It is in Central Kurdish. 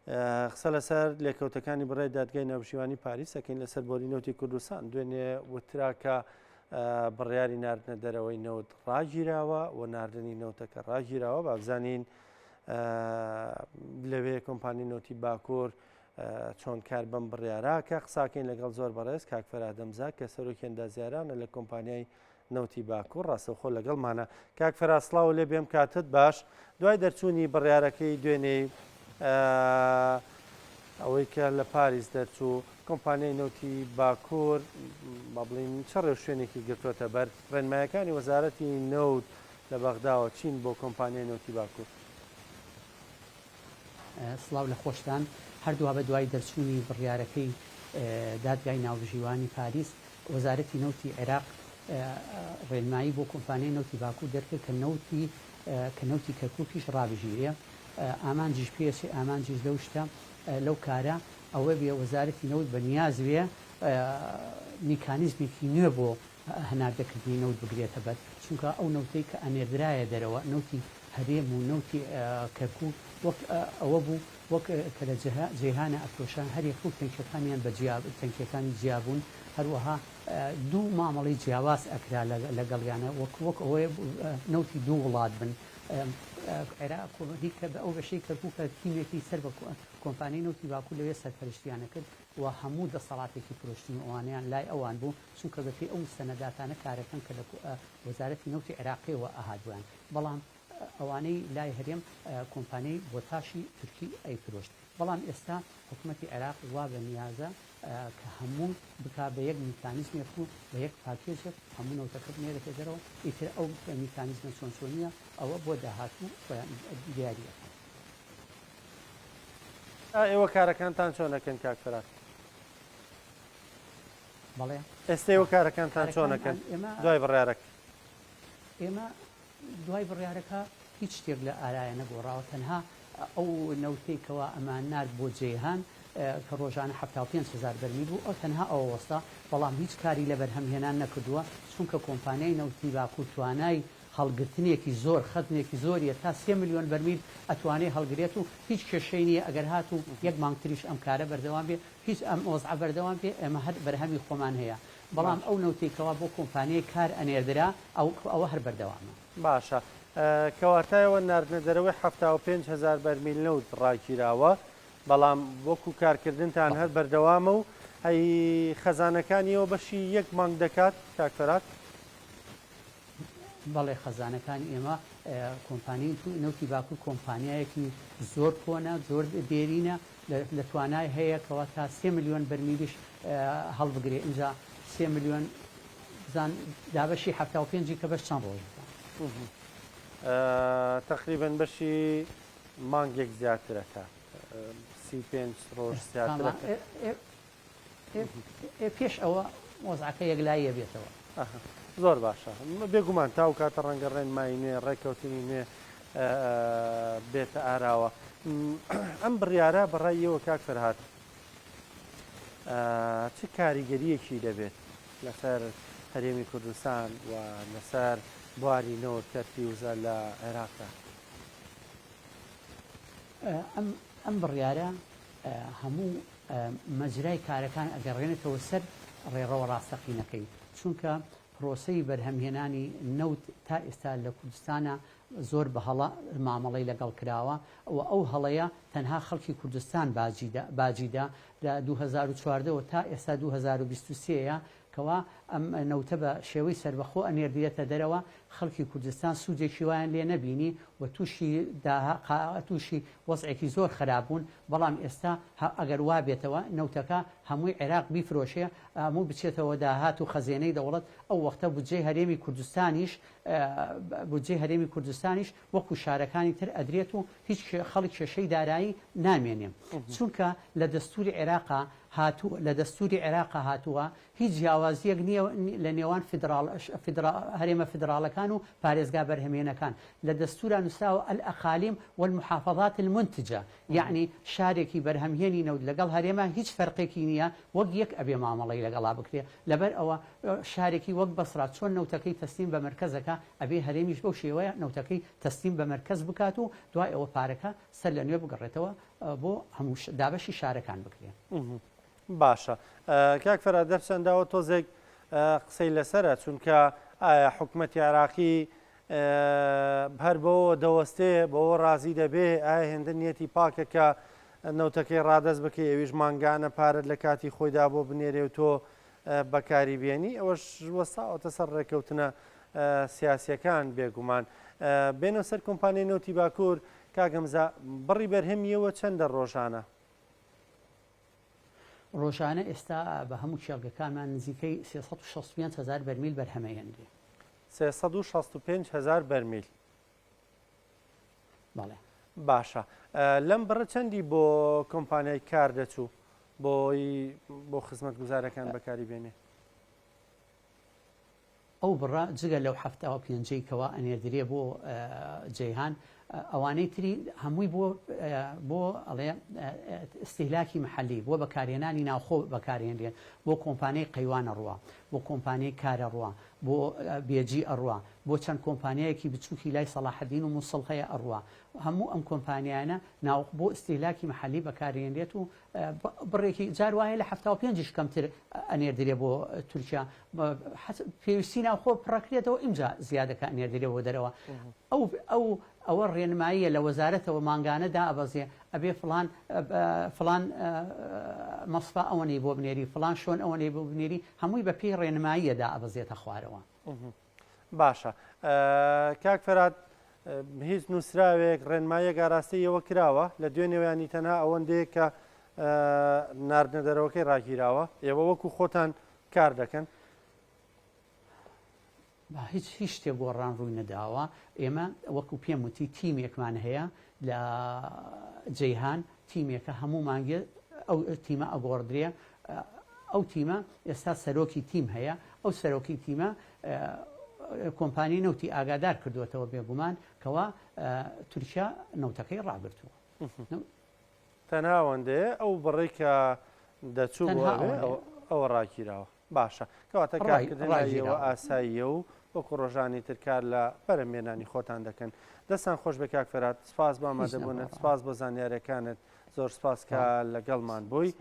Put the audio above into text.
قسە لەسەر لێکەوتەکانی بڕێ دادگای ناوشیوانی پاریسەکەین لەسەر بۆری نەوتی کوردستان دوێنێ وتراکە بڕیاری ناردنە دەرەوەی نەوت ڕاگیراوە و ناردنی نەوتەکە ڕاگیراوە بابزانین لەوێ کۆمپانی نەوتی باکوور چۆن کار بەم بڕیاراکە قساکەین لەگەڵ زۆر بەڕێز کاک فەرادەمزا کە سەرۆکی ئەندازیارانە لە کۆمپانیای نەوتی باکوور ڕاستەوخۆ لەگەڵمانە. کاک فەراسڵاو لێ بێم کاتت باش دوای دەرچوونی بڕیارەکەی دوێنێی ئەوەی کە لە پاریس دەرچوو کۆمپانیای نەوتی باکوور با بڵین چ ڕێو شوێنێکی گرتوۆتە بەر ڕێنمایەکانی وەزارەتی نەوت لە بەغداوە چین بۆ کۆمپانیای نەوتی باکوور. سڵاو لە خۆشتان هەردووە بە دوای دەرچوونی بڕیارەکەی دادگای ناوژیوانی پاریس وەزارەتی نەوتی عێراق ڕێنمایی بۆ کۆمپانیای نەوتی باکوور دەرکرد کە نەوتی کەرکووکیش ڕابژیرێ ئامانجیش پێچێ ئامانجیش لەو شتە لەو کارە ئەوە بێ وەزارەتی نەوت بە نیاز وێ میکانیزمێکی نوێ بۆ هەناردەکردنی نەوت بگرێتە بەر چونکە ئەو نەوتەی کە ئەنێردرایە دەرەوە نەوتی هەرێم و نەوتی کەرکوو وەک ئەوە بوو وەک کە لە جێهانە ئەفرۆشان هەرێک و تەنکەکانیان بە تەنکەکانی جیابوون هەروەها دوو مامەڵی جیاواز ئەکرا لەگەڵیانە وەک ئەوەی نەوتی دوو وڵات بن عێراق کە بە ئەو بەشەی کەرکوو کە تیمێکی سەر بە کۆمپانیای نەوتی باکوور لەوێ سەرپەرشتیانە کرد و هەموو دەسەڵاتێکی فرۆشتنی ئەوانیان لای ئەوان بوو چونکە بەپێی ئەو سەنەداتانە کارەکەن کە لە وەزارەتی نەوتی عێراقیەوە ئاهاتویان بەڵام ئەوانەی لای هەرێم کۆمپانیای بۆتاشی تورکی ئەیفرۆشت بەڵام ئێستا حکوومەتی عێراق وا بە نیازە کە هەموو بک بە یەک میکانیزمێک و بە یەک پاکێژێک هەموو نەوتەکە بنێرەکە دەرەوە ئیتر ئەو میکانیزمە چۆنچۆنیە ئەوە بۆ داهاتوو دیاریە. ئێوە کارەکانتان چۆنەکەن کاک فەراد؟ بەڵێ ئێستا ئێوە کارەکانتان چۆنەکەن دوای بڕیارەکە؟ ئێمە دوای بڕیارەکە هیچ شتێک لە ئارایە نەگۆڕاوە تەنها ئەو نەوتێکەوە ئەمان نرد بۆ جێهان کە ڕۆژانە 75,000 بەرمیل بوو ئەو تەنها ئەوە وەستا بەڵام هیچ کاری لە بەرهەمهێنان نەکردووە چونکە کۆمپانیای نەوتی باکوور توانای هەڵگرتنێکی زۆر خەتنێکی زۆریە تا 3 ملیۆن بەرمیل ئەتوانێ هەڵگرێت و هیچ کێشەی نییە ئەگەر هات و یەک مانگتریش ئەم کارە بەردەوام بێ هیچ ئەم ئۆزع بەردەوام بێ ئێمە هەر بەرهەمی خۆمان هەیە بەڵام ئەو نەوتێکەوە بۆ کۆمپانیای کار ئەنێردرا ئەوە هەر بەردەوامە. باشە کەواتایەوە ناردنە دەرەوەی 75,000 بەرمیل نەوت ڕاگیراوە بەڵام وەکو کارکردنتان هەر بەردەوامە و ئەی خەزانەکانیەوە بەشی یەک مانگ دەکات کاک فەراد؟ بەڵێ خەزانەکانی ئێمە کۆمپانیای نەوتی باکوور کۆمپانیایەکی زۆر کۆنە زۆر دێرینە لە توانای هەیە کەەوە تا 3 ملیۆن بەرمیلیش هەڵبگرێ اینجا 3 ملیۆن زان دابەشی 75 کە بەش چەند ڕۆژ تقریبا بەشی مانگێک زیاترەکە 35 ڕۆژ زیاترەکە پێش ئەوە وەزعەکە یەکلاییە بێتەوە. زۆر باشە بێگومان تاو کاتە ڕەنگە ڕێنمایی نوێ ڕێککەوتنی نوێ بێتە ئاراوە. ئەم بڕیارە بەڕێیەوە کاک فەرهاد چه کاریگەریەکی دەبێت لەسەر هەرێمی کوردستان و لەسەر بواری نەوت تەرفیوزە لە عێراقدا؟ ئەم بڕیارە هەموو مەجرای کارەکان ئەگەڕێنێتەوە سەر ڕێڕەوە ڕاستەقینەکەی چونکە پرۆسەی بەرهەمهێنانی نەوت تا ئێستا لە کوردستانە زۆر بە هەڵە مامەڵەی لەگەڵ کراوە و ئەو هەڵەیە تەنها خەڵکی کوردستان باجیدا لە 2014 تا ئێستا 2023ەیە کەوا ئەم نەوتە بە شێوەی سەربەخۆ ئەنێردرێتە دەرەوە خەڵکی کوردستان سوودێکی وایان لێ نەبینی و تووشی وەزعێکی زۆر خراپبوون بەڵام ئێستا ئەگەر وا بێتەوە نەوتەکە هەمووی عێراق بیفرۆشێ هەموو بچێتەوە داهات و خەزێنەی دەوڵەت ئەو وەختە بودجێ هەرێمی کوردستانیش وەکو شارەکانی تر ئەدرێت و هیچ خەڵک کێشەی دارایی نامێنێم چونکە لە دەستوری عێراقا هاتووە هیچ جیاوازیەک نییە لە نێوان هەرێمە فدراڵەکان و پارێزگا بەرهەمێنەکان لە دەستورا نووسراوە ئەلئەقالیم والمحافظات المنتجە یعنی شارێکی بەرهەمهێنی نەوت لەگەڵ هەرێمە هیچ فەرقێکی نییە وەک یەک ئەبێ مامەڵەی لەگەڵا بکرێ لەبەر ئەوە شارێکی وەک بەسرا چۆن نەوتەکەی تەسلیم بە مەرکەزەکە ئەبێ هەرێمیش بەو شێوەیە نەوتەکەی تەسلیم بە مەرکەز بکات و دوای ئەوە پارەکە سەر لە نوێ بگەڕێتەوە بۆ هەموو دابەشی شارەکان بکرێن. باشە کاک فەراد دەرچەنداوە تۆزێک قسەی لەسەرە چونکە ئایا حکوومەتی عراقی هەر بەوە دەوەستێ بەوە ڕازی دەبێ ئایا هێندە نیەتی پاکە کە نەوتەکەی ڕادەست بکە ئەویش مانگانە پارەت لە کاتی خۆیدا بۆ بنێرێ و تۆ بەکاری بێنی ئەوەش وەساوەتە سەر ڕێکەوتنە سیاسیەکان بێگومان بێنە سەر کۆمپانیای نەوتی باکوور کاگەمزە بڕی بەرهەمیەوە چەندە ڕۆژانە؟ ڕۆژانە ئێستا بە هەموو کێڵگەکانمان نزیکەی 365,000 بەرمیل بەرهەمەیەندێ 365,000 بەرمیل. بەڵێ باشە لەم بڕە چەندی بۆ کۆمپانیای کار دەچوو بۆ خزمەت گوزارەکان بەکاری بێنێ؟ ئەو بڕە جگە لەو هەفتەوە پێنجەی کەوا ئەنێردرێ بۆ جەیهان ئەوانەی تری هەمووی بۆ ئەڵێ استیهلاکی محەلی بۆ بەکارهێنانی ناوخۆ بەکارهێنرێن بۆ کۆمپانیای قەیوانە ڕوە بۆ کۆمپانیای کارە ڕوە بۆ بێجی ئەڕوە بۆ چەند کۆمپانیایەکی بچووکی لای سەلاحەدین و مووسڵ هەیە ئەڕوە هەموو ئەم کۆمپانیانە بۆ استیهلاکی محەلی بەکارهێنرێت و بڕێکی جار وایە لە 75 کەمتر ئەنێردرێ بۆ تورکیا پێویستی ناوخۆ پڕەکرێتەوە ئینجا زیادەکە ئەنێردرێ بۆ دەرەوە ئەوە ڕێنماییە لە وەزارەتەوە ماگانەدا ئەبەزێ ئەبێ فلان مەسفا ئەوەنەی بۆ بنێری فلان شۆن ئەوەنەی بۆ بنێری هەمووی بە پێی ڕێنماییەدا ئەبەزێتە خوارەوە. باشە کاک فەراد هیچ نووسراوێک ڕێنماییە گاراستەیەوە کراوە لە دوێنێویانی تەنها ئەوەندەیە کە ناردنە دەرەوەکەی ڕاگیراوە ئێوە وەکو خۆتان کار دەکەن؟ هیچ شتێک گۆڕان ڕووی نەداوە ئێمە وەکو پێم وتی تیمێکمان هەیە لە جەیهان تیمێکە هەموو مانگێ ئەو تیمە ئەگۆڕدرێ ئەو تیمە ئێستا سەرۆکی تیم هەیە ئەو سەرۆکی تیمە کۆمپانی نەوتی ئاگادار کردوێتەوە بێگومان کەوا تورکیا نەوتەکەی ڕاگرتووە تەناوەندەیە ئەو بڕێ کە دەچوو ئەوە ڕاگیراوە. باشە کەواتە کارکردنەوە ئاساییە و وەکو ڕۆژانی ترکار لە بەرەمێنانی خۆتان دەکەن. دەستان خۆش بە کاک فەراد سپاس بە ئامادەبوونت سپاس بۆ زانیاریەکانت زۆر سپاس کە لەگەڵمان بووی.